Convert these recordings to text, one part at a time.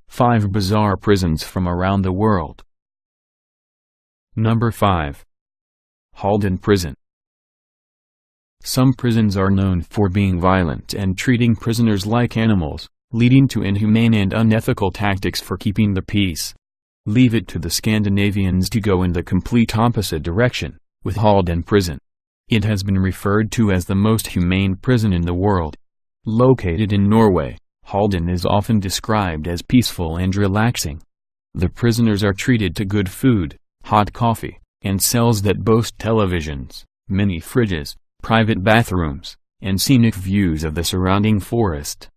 Five bizarre prisons from around the world. Number 5. Halden Prison. Some prisons are known for being violent and treating prisoners like animals, leading to inhumane and unethical tactics for keeping the peace. Leave it to the Scandinavians to go in the complete opposite direction, with Halden Prison. It has been referred to as the most humane prison in the world. Located in Norway, Halden is often described as peaceful and relaxing. The prisoners are treated to good food, hot coffee, and cells that boast televisions, mini fridges, private bathrooms, and scenic views of the surrounding forest.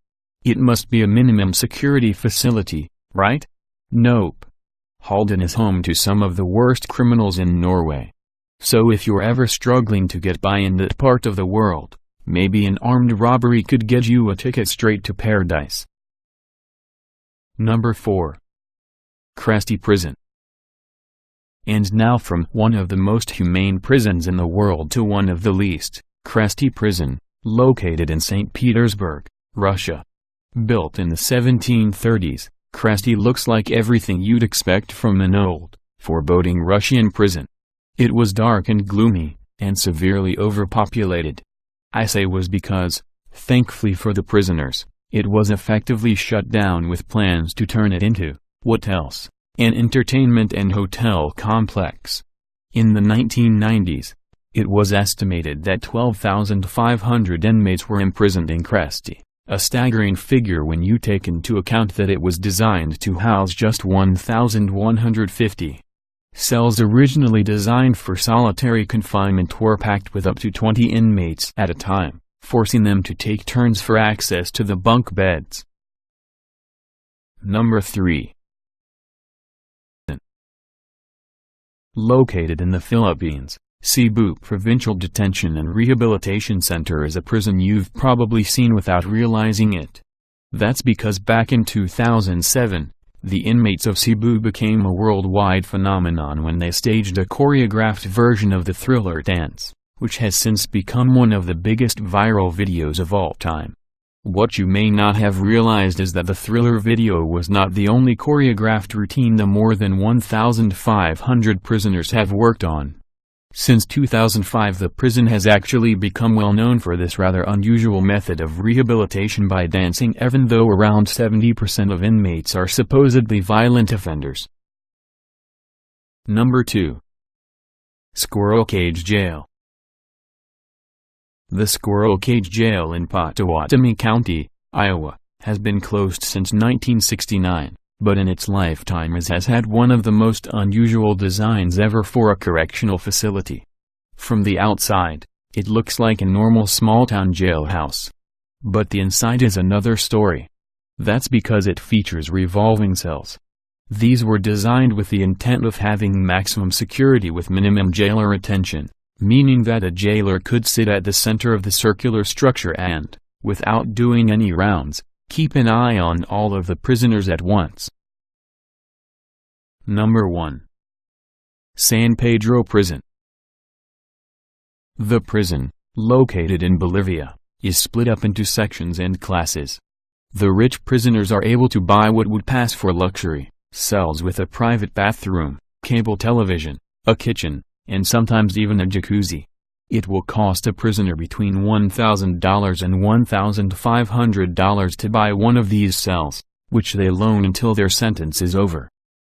It must be a minimum security facility, right? Nope. Halden is home to some of the worst criminals in Norway. So if you're ever struggling to get by in that part of the world, maybe an armed robbery could get you a ticket straight to paradise. Number 4. Cresty Prison. And now from one of the most humane prisons in the world to one of the least, Cresty Prison, located in St. Petersburg, Russia. Built in the 1730s, Cresty looks like everything you'd expect from an old, foreboding Russian prison. It was dark and gloomy, and severely overpopulated. I say was because, thankfully for the prisoners, it was effectively shut down with plans to turn it into, what else, an entertainment and hotel complex. In the 1990s, it was estimated that 12,500 inmates were imprisoned in Cresty, a staggering figure when you take into account that it was designed to house just 1,150. Cells originally designed for solitary confinement were packed with up to 20 inmates at a time, forcing them to take turns for access to the bunk beds. Number 3. Located in the Philippines, Cebu Provincial Detention and Rehabilitation Center is a prison you've probably seen without realizing it. That's because back in 2007, the inmates of Cebu became a worldwide phenomenon when they staged a choreographed version of the Thriller dance, which has since become one of the biggest viral videos of all time. What you may not have realized is that the Thriller video was not the only choreographed routine the more than 1,500 prisoners have worked on. Since 2005, the prison has actually become well known for this rather unusual method of rehabilitation by dancing, even though around 70% of inmates are supposedly violent offenders. Number 2. Squirrel Cage Jail. The Squirrel Cage Jail in Pottawatomie County, Iowa, has been closed since 1969. But in its lifetime it has had one of the most unusual designs ever for a correctional facility. From the outside, it looks like a normal small-town jailhouse. But the inside is another story. That's because it features revolving cells. These were designed with the intent of having maximum security with minimum jailer attention, meaning that a jailer could sit at the center of the circular structure and, without doing any rounds, keep an eye on all of the prisoners at once. Number 1. San Pedro Prison. The prison, located in Bolivia, is split up into sections and classes. The rich prisoners are able to buy what would pass for luxury, cells with a private bathroom, cable television, a kitchen, and sometimes even a jacuzzi. It will cost a prisoner between $1,000 and $1,500 to buy one of these cells, which they loan until their sentence is over.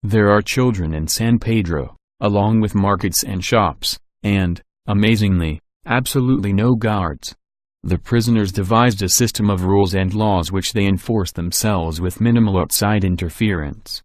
There are children in San Pedro, along with markets and shops, and, amazingly, absolutely no guards. The prisoners devised a system of rules and laws which they enforce themselves with minimal outside interference.